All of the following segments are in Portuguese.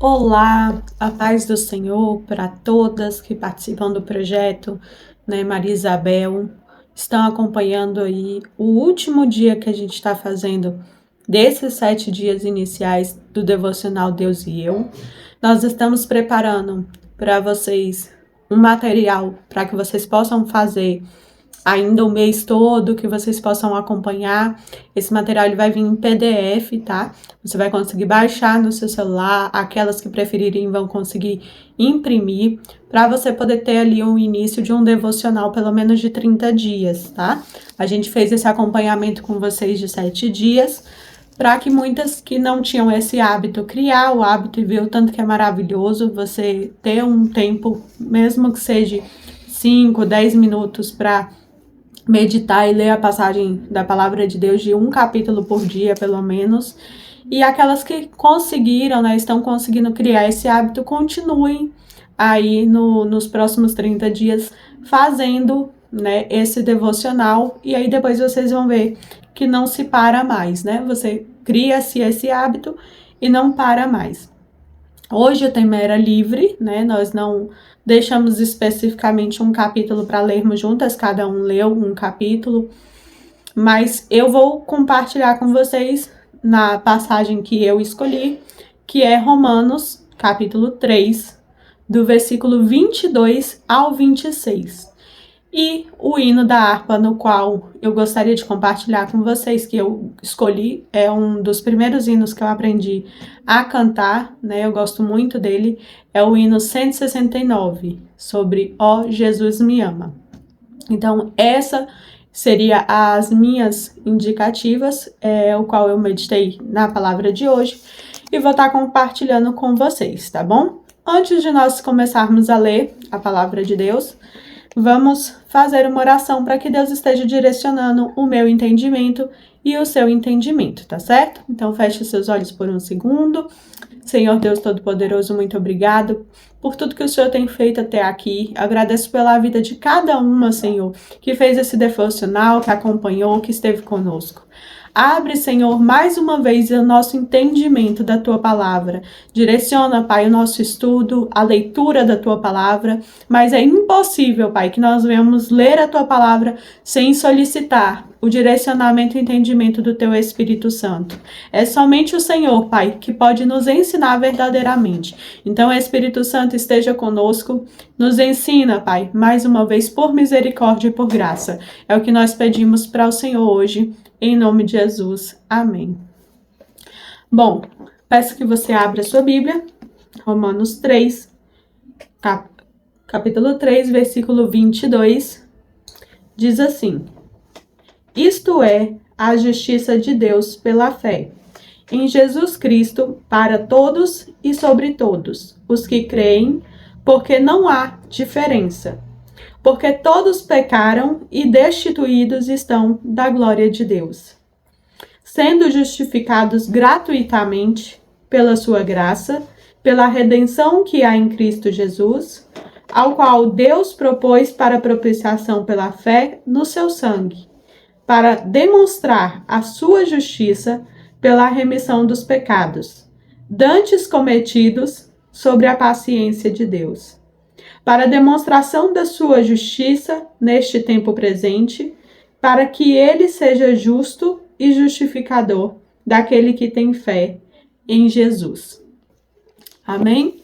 Olá, a paz do Senhor para todas que participam do projeto, né? Maria Isabel, estão acompanhando aí o último dia que a gente está fazendo desses 7 dias iniciais do Devocional Deus e Eu. Nós estamos preparando para vocês um material para que vocês possam fazer ainda o mês todo, que vocês possam acompanhar. Esse material ele vai vir em PDF, tá? Você vai conseguir baixar no seu celular, aquelas que preferirem vão conseguir imprimir, para você poder ter ali o início de um devocional pelo menos de 30 dias, tá? A gente fez esse acompanhamento com vocês de 7 dias, para que muitas que não tinham esse hábito, criar o hábito e ver o tanto que é maravilhoso você ter um tempo, mesmo que seja 5, 10 minutos para meditar e ler a passagem da palavra de Deus de um capítulo por dia, pelo menos. E aquelas que conseguiram, né, estão conseguindo criar esse hábito, continuem aí nos próximos 30 dias fazendo, né, esse devocional. E aí depois vocês vão ver que não se para mais, né? Você cria-se esse hábito e não para mais. Hoje o tema era livre, né? Nós não deixamos especificamente um capítulo para lermos juntas, cada um leu um capítulo, mas eu vou compartilhar com vocês na passagem que eu escolhi, que é Romanos, capítulo 3, do versículo 22 ao 26. E o hino da harpa, no qual eu gostaria de compartilhar com vocês, que eu escolhi, é um dos primeiros hinos que eu aprendi a cantar, né? Eu gosto muito dele, é o hino 169, sobre Ó Jesus me ama. Então, essa seria as minhas indicativas, o qual eu meditei na palavra de hoje, e vou estar compartilhando com vocês, tá bom? Antes de nós começarmos a ler a palavra de Deus, vamos fazer uma oração para que Deus esteja direcionando o meu entendimento e o seu entendimento, tá certo? Então, feche seus olhos por um segundo. Senhor Deus Todo-Poderoso, muito obrigado por tudo que o Senhor tem feito até aqui. Agradeço pela vida de cada uma, Senhor, que fez esse devocional, que acompanhou, que esteve conosco. Abre, Senhor, mais uma vez o nosso entendimento da Tua palavra. Direciona, Pai, o nosso estudo, a leitura da Tua palavra. Mas é impossível, Pai, que nós venhamos ler a Tua palavra sem solicitar o direcionamento e entendimento do Teu Espírito Santo. É somente o Senhor, Pai, que pode nos ensinar verdadeiramente. Então, Espírito Santo, esteja conosco. Nos ensina, Pai, mais uma vez, por misericórdia e por graça. É o que nós pedimos para o Senhor hoje. Em nome de Jesus. Amém. Bom, peço que você abra a sua Bíblia, Romanos 3, capítulo 3, versículo 22, diz assim: Isto é a justiça de Deus pela fé, em Jesus Cristo, para todos e sobre todos, os que creem, porque não há diferença. Porque todos pecaram e destituídos estão da glória de Deus, sendo justificados gratuitamente pela sua graça, pela redenção que há em Cristo Jesus, ao qual Deus propôs para propiciação pela fé no seu sangue, para demonstrar a sua justiça pela remissão dos pecados, dantes cometidos sobre a paciência de Deus, para demonstração da sua justiça neste tempo presente, para que ele seja justo e justificador daquele que tem fé em Jesus. Amém?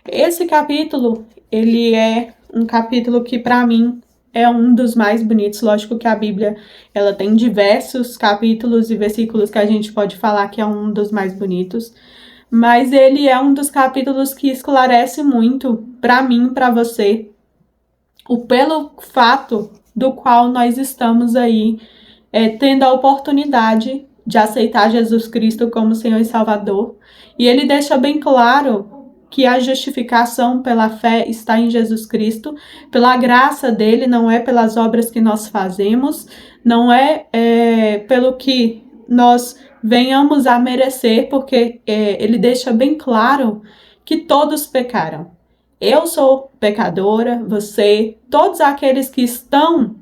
Esse capítulo, ele é um capítulo que, para mim, é um dos mais bonitos. Lógico que a Bíblia, ela tem diversos capítulos e versículos que a gente pode falar que é um dos mais bonitos, mas ele é um dos capítulos que esclarece muito para mim, para você, pelo fato do qual nós estamos aí tendo a oportunidade de aceitar Jesus Cristo como Senhor e Salvador. E ele deixa bem claro que a justificação pela fé está em Jesus Cristo, pela graça dele, não é pelas obras que nós fazemos, não é pelo que nós venhamos a merecer, porque ele deixa bem claro que todos pecaram. Eu sou pecadora, você, todos aqueles que estão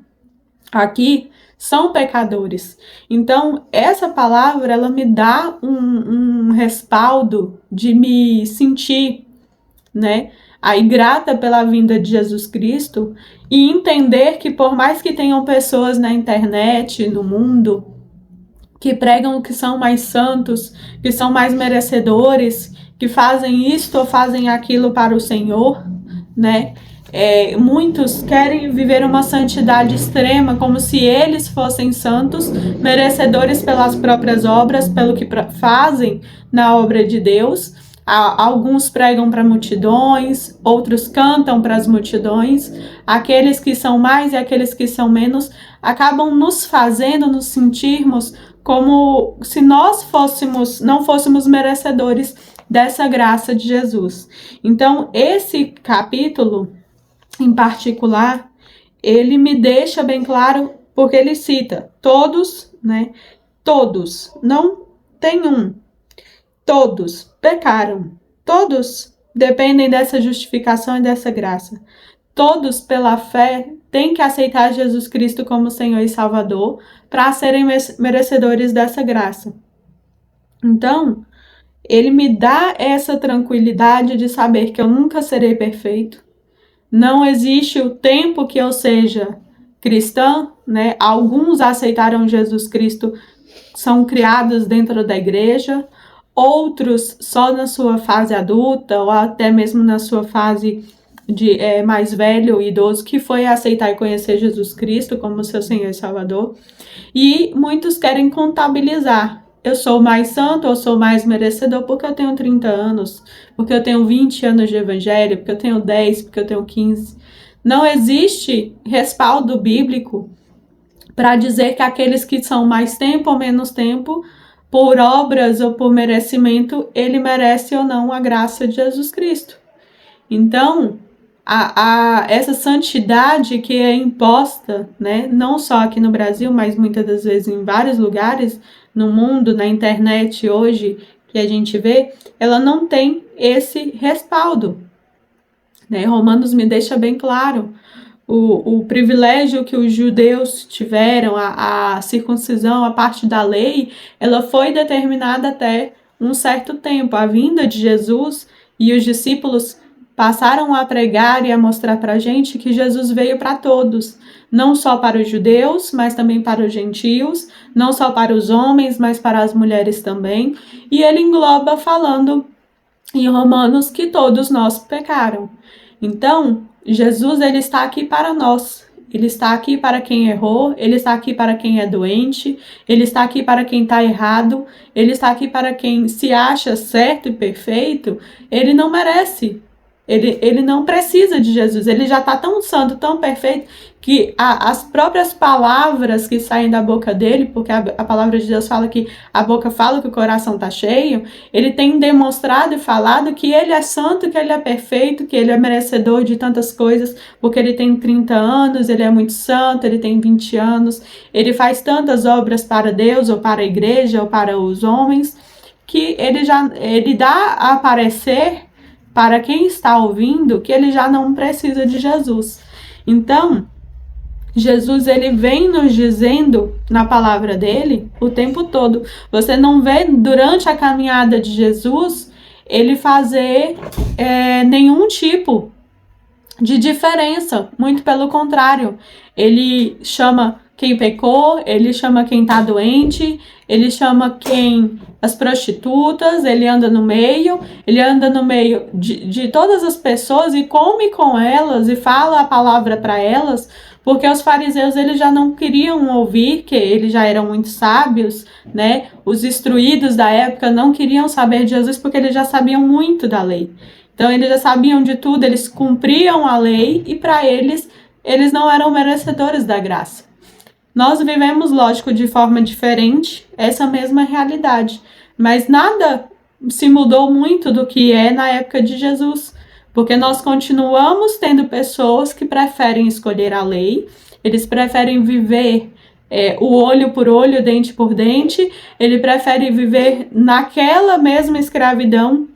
aqui são pecadores. Então, essa palavra, ela me dá um respaldo de me sentir, né, aí grata pela vinda de Jesus Cristo e entender que por mais que tenham pessoas na internet, no mundo, que pregam que são mais santos, que são mais merecedores, que fazem isto ou fazem aquilo para o Senhor, né? Muitos querem viver uma santidade extrema, como se eles fossem santos, merecedores pelas próprias obras, pelo que fazem na obra de Deus. Alguns pregam para multidões, outros cantam para as multidões. Aqueles que são mais e aqueles que são menos acabam nos fazendo nos sentirmos como se nós não fôssemos merecedores dessa graça de Jesus. Então, esse capítulo, em particular, ele me deixa bem claro, porque ele cita todos, né? Todos, não tem um. Todos pecaram. Todos dependem dessa justificação e dessa graça. Todos, pela fé, têm que aceitar Jesus Cristo como Senhor e Salvador para serem merecedores dessa graça. Então, ele me dá essa tranquilidade de saber que eu nunca serei perfeito. Não existe o tempo que eu seja cristã, né? Alguns aceitaram Jesus Cristo, são criados dentro da igreja, outros só na sua fase adulta ou até mesmo na sua fase de mais velho, idoso, que foi aceitar e conhecer Jesus Cristo como seu Senhor e Salvador. E muitos querem contabilizar. Eu sou mais santo, eu sou mais merecedor porque eu tenho 30 anos, porque eu tenho 20 anos de evangelho, porque eu tenho 10, porque eu tenho 15. Não existe respaldo bíblico para dizer que aqueles que são mais tempo ou menos tempo, por obras ou por merecimento, ele merece ou não a graça de Jesus Cristo. Então, essa santidade que é imposta, né, não só aqui no Brasil, mas muitas das vezes em vários lugares no mundo, na internet hoje, que a gente vê, ela não tem esse respaldo, né? Romanos me deixa bem claro o privilégio que os judeus tiveram, a circuncisão, a parte da lei, ela foi determinada até um certo tempo. A vinda de Jesus e os discípulos passaram a pregar e a mostrar para a gente que Jesus veio para todos, não só para os judeus, mas também para os gentios, não só para os homens, mas para as mulheres também. E ele engloba falando em Romanos que todos nós pecaram. Então, Jesus, ele está aqui para nós. Ele está aqui para quem errou, ele está aqui para quem é doente, ele está aqui para quem está errado, ele está aqui para quem se acha certo e perfeito. Ele não merece. Ele não precisa de Jesus, ele já está tão santo, tão perfeito, que as próprias palavras que saem da boca dele, porque a palavra de Deus fala que a boca fala que o coração está cheio, ele tem demonstrado e falado que ele é santo, que ele é perfeito, que ele é merecedor de tantas coisas, porque ele tem 30 anos, ele é muito santo, ele tem 20 anos, ele faz tantas obras para Deus, ou para a igreja, ou para os homens, que ele dá a parecer para quem está ouvindo que ele já não precisa de Jesus. Então, Jesus, ele vem nos dizendo na palavra dele o tempo todo. Você não vê durante a caminhada de Jesus ele fazer nenhum tipo de diferença. Muito pelo contrário. Ele chama quem pecou, ele chama quem está doente, ele chama as prostitutas, ele anda no meio de todas as pessoas e come com elas e fala a palavra para elas, porque os fariseus eles já não queriam ouvir, que eles já eram muito sábios, né? Os instruídos da época não queriam saber de Jesus porque eles já sabiam muito da lei. Então eles já sabiam de tudo, eles cumpriam a lei e para eles não eram merecedores da graça. Nós vivemos, lógico, de forma diferente essa mesma realidade, mas nada se mudou muito do que é na época de Jesus, porque nós continuamos tendo pessoas que preferem escolher a lei, eles preferem viver o olho por olho, dente por dente, ele prefere viver naquela mesma escravidão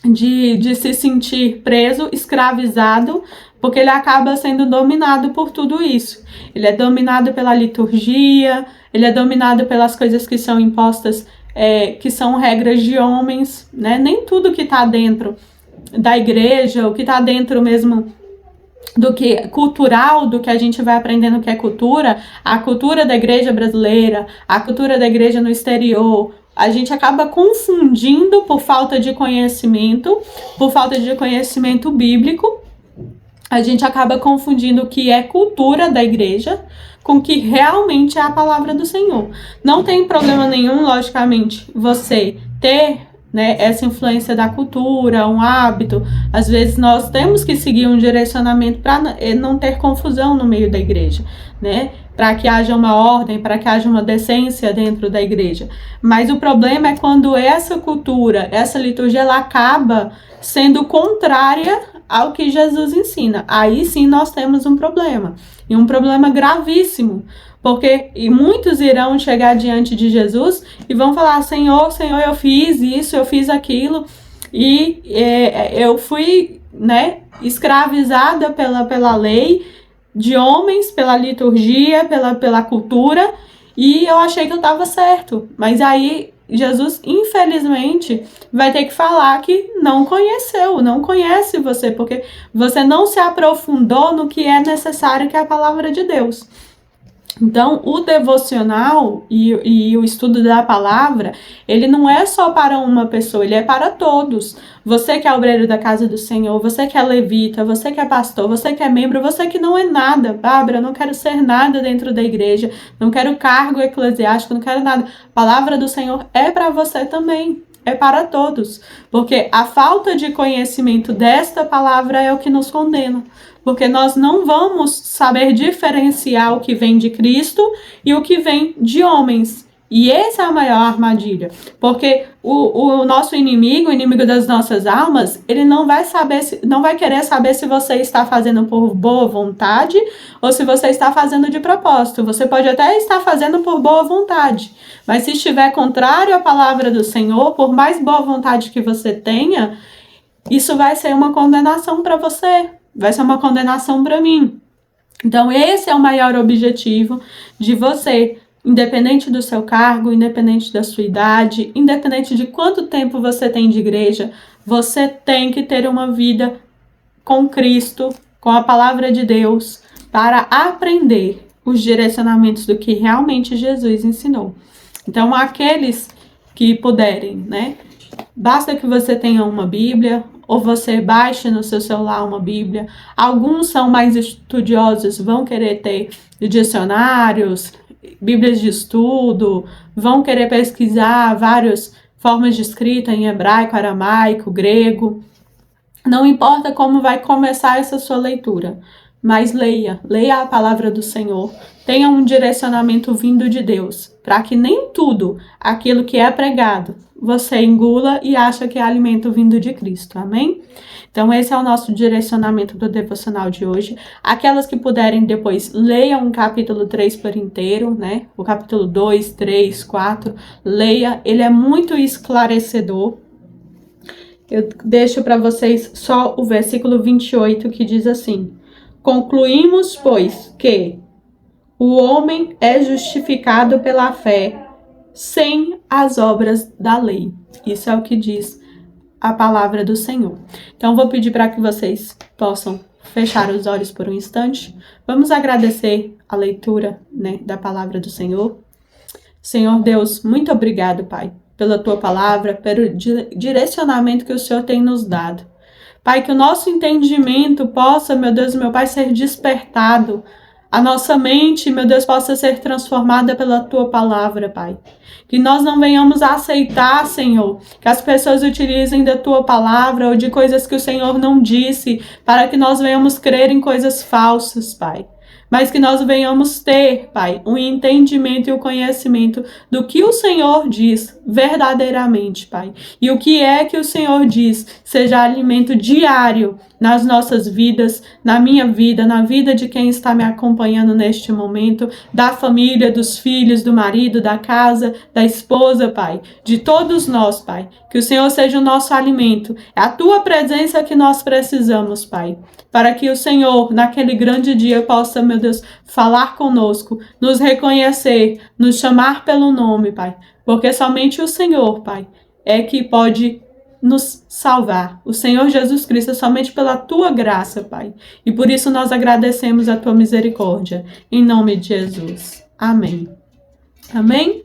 de se sentir preso, escravizado, porque ele acaba sendo dominado por tudo isso. Ele é dominado pela liturgia, ele é dominado pelas coisas que são impostas, que são regras de homens, né? Nem tudo que está dentro da igreja, o que está dentro mesmo do que cultural, do que a gente vai aprendendo que é cultura, a cultura da igreja brasileira, a cultura da igreja no exterior, a gente acaba confundindo por falta de conhecimento bíblico, a gente acaba confundindo o que é cultura da igreja com o que realmente é a palavra do Senhor. Não tem problema nenhum, logicamente, você ter, né, essa influência da cultura, um hábito. Às vezes nós temos que seguir um direcionamento para não ter confusão no meio da igreja, né? Para que haja uma ordem, para que haja uma decência dentro da igreja. Mas o problema é quando essa cultura, essa liturgia, ela acaba sendo contrária ao que Jesus ensina. Aí sim nós temos um problema, e um problema gravíssimo, porque muitos irão chegar diante de Jesus e vão falar: Senhor, Senhor, eu fiz isso, eu fiz aquilo, e eu fui, né, escravizada pela lei de homens, pela liturgia, pela cultura, e eu achei que eu estava certo. Mas aí Jesus, infelizmente, vai ter que falar que não conhece você, porque você não se aprofundou no que é necessário, que é a palavra de Deus. Então, o devocional e o estudo da palavra, ele não é só para uma pessoa, ele é para todos. Você que é obreiro da casa do Senhor, você que é levita, você que é pastor, você que é membro, você que não é nada. Bárbara, eu não quero ser nada dentro da igreja, não quero cargo eclesiástico, não quero nada. A palavra do Senhor é para você também. É para todos, porque a falta de conhecimento desta palavra é o que nos condena, porque nós não vamos saber diferenciar o que vem de Cristo e o que vem de homens. E essa é a maior armadilha, porque o nosso inimigo, o inimigo das nossas almas, ele não vai querer saber se você está fazendo por boa vontade ou se você está fazendo de propósito. Você pode até estar fazendo por boa vontade, mas se estiver contrário à palavra do Senhor, por mais boa vontade que você tenha, isso vai ser uma condenação para você, vai ser uma condenação para mim. Então esse é o maior objetivo de você. Independente do seu cargo, independente da sua idade, independente de quanto tempo você tem de igreja, você tem que ter uma vida com Cristo, com a palavra de Deus, para aprender os direcionamentos do que realmente Jesus ensinou. Então, aqueles que puderem, né? Basta que você tenha uma Bíblia, ou você baixe no seu celular uma Bíblia. Alguns são mais estudiosos, vão querer ter dicionários, Bíblias de estudo, vão querer pesquisar várias formas de escrita em hebraico, aramaico, grego. Não importa como vai começar essa sua leitura, mas leia a palavra do Senhor, tenha um direcionamento vindo de Deus, para que nem tudo aquilo que é pregado você engula e acha que é alimento vindo de Cristo, amém? Então esse é o nosso direcionamento do devocional de hoje. Aquelas que puderem depois, leiam o capítulo 3 por inteiro, né? O capítulo 2, 3, 4, leia, ele é muito esclarecedor. Eu deixo para vocês só o versículo 28 que diz assim: concluímos, pois, que o homem é justificado pela fé sem as obras da lei. Isso é o que diz a palavra do Senhor. Então, vou pedir para que vocês possam fechar os olhos por um instante. Vamos agradecer a leitura, né, da palavra do Senhor. Senhor Deus, muito obrigado, Pai, pela Tua palavra, pelo direcionamento que o Senhor tem nos dado. Pai, que o nosso entendimento possa, meu Deus e meu Pai, ser despertado. A nossa mente, meu Deus, possa ser transformada pela Tua palavra, Pai. Que nós não venhamos a aceitar, Senhor, que as pessoas utilizem da Tua palavra ou de coisas que o Senhor não disse, para que nós venhamos crer em coisas falsas, Pai. mas que nós venhamos ter, Pai, o entendimento e o conhecimento do que o Senhor diz verdadeiramente, Pai. E o que é que o Senhor diz seja alimento diário nas nossas vidas, na minha vida, na vida de quem está me acompanhando neste momento, da família, dos filhos, do marido, da casa, da esposa, Pai, de todos nós, Pai. Que o Senhor seja o nosso alimento. É a Tua presença que nós precisamos, Pai, para que o Senhor, naquele grande dia, possa, meu Deus, falar conosco, nos reconhecer, nos chamar pelo nome, Pai, porque somente o Senhor, Pai, é que pode nos salvar. O Senhor Jesus Cristo é somente pela Tua graça, Pai. E por isso nós agradecemos a Tua misericórdia. Em nome de Jesus. Amém. Amém?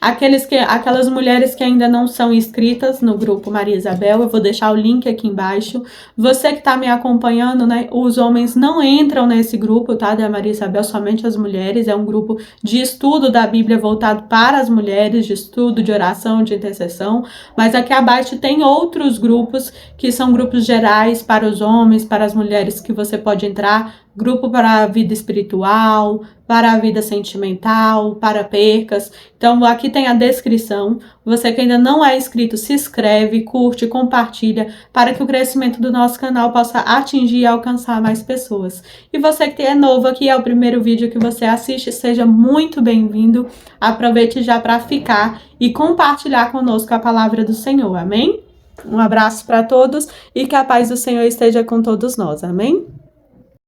Aquelas mulheres que ainda não são inscritas no grupo Maria Isabel, eu vou deixar o link aqui embaixo. Você que está me acompanhando, né? Os homens não entram nesse grupo, tá? Da Maria Isabel, somente as mulheres. É um grupo de estudo da Bíblia voltado para as mulheres, de estudo, de oração, de intercessão. Mas aqui abaixo tem outros grupos que são grupos gerais para os homens, para as mulheres que você pode entrar. Grupo para a vida espiritual, para a vida sentimental, para percas. Então, aqui tem a descrição. Você que ainda não é inscrito, se inscreve, curte, compartilha, para que o crescimento do nosso canal possa atingir e alcançar mais pessoas. E você que é novo aqui, é o primeiro vídeo que você assiste, seja muito bem-vindo. Aproveite já para ficar e compartilhar conosco a palavra do Senhor. Amém? Um abraço para todos e que a paz do Senhor esteja com todos nós. Amém?